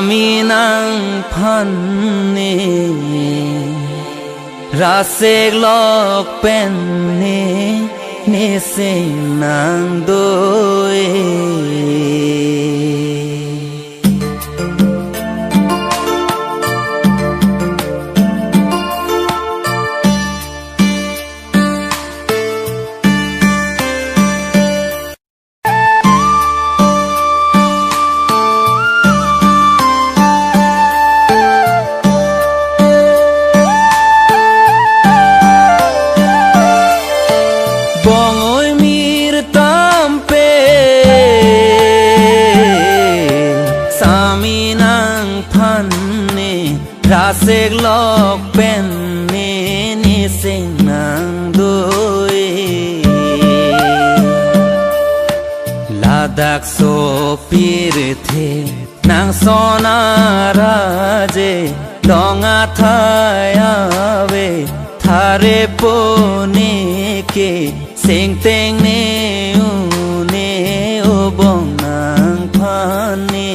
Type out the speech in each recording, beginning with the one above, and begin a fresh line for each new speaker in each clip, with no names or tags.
Sami nang phanne Rasek lok penne Nising nang doi Rasek lok penne nising nang doi Ladak so pirthe nang sona raje longa thaya ve thare pone ke sing teng ne une obong nang phane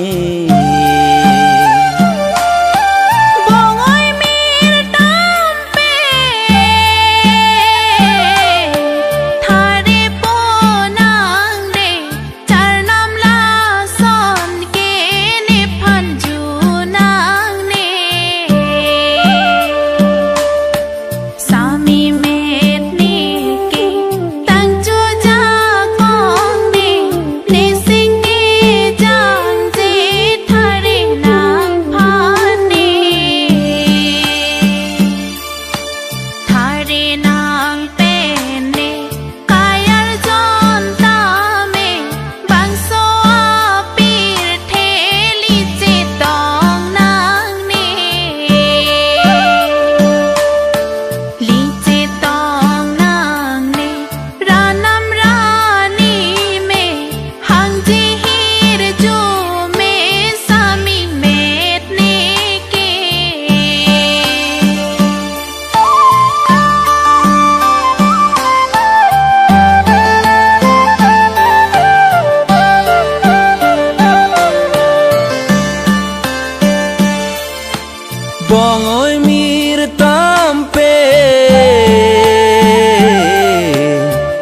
Bong ơi mir tam pe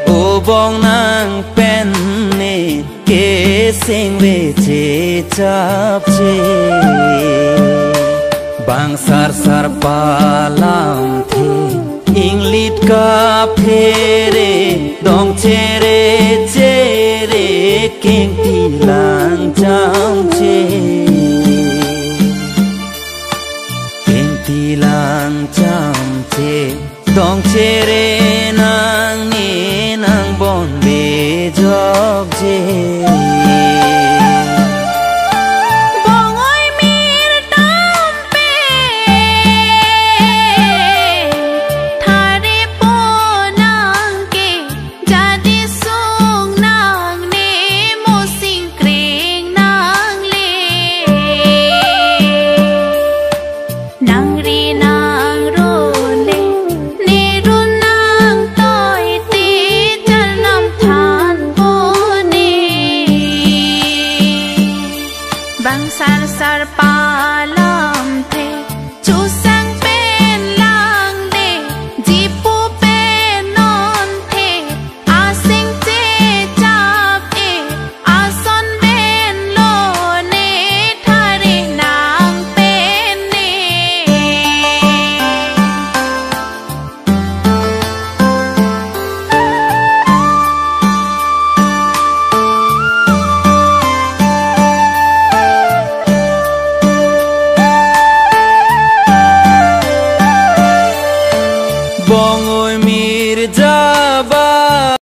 O bong nang pen ne ke sing ve che chap che Bang sar sar palam the inglit ka phere dong chere keng ti lang cham che Tilang cham che dong chere nang ni nang bon be jok che
Bong ơi mir tam pe thare po nang ke jadi sung nang ne mo sing kreng nang le nang Bang sar sar palam the chu sang pen lang de ji pu pen non the a sing che chap e a son ben lo ne thare nang pen ne
Bong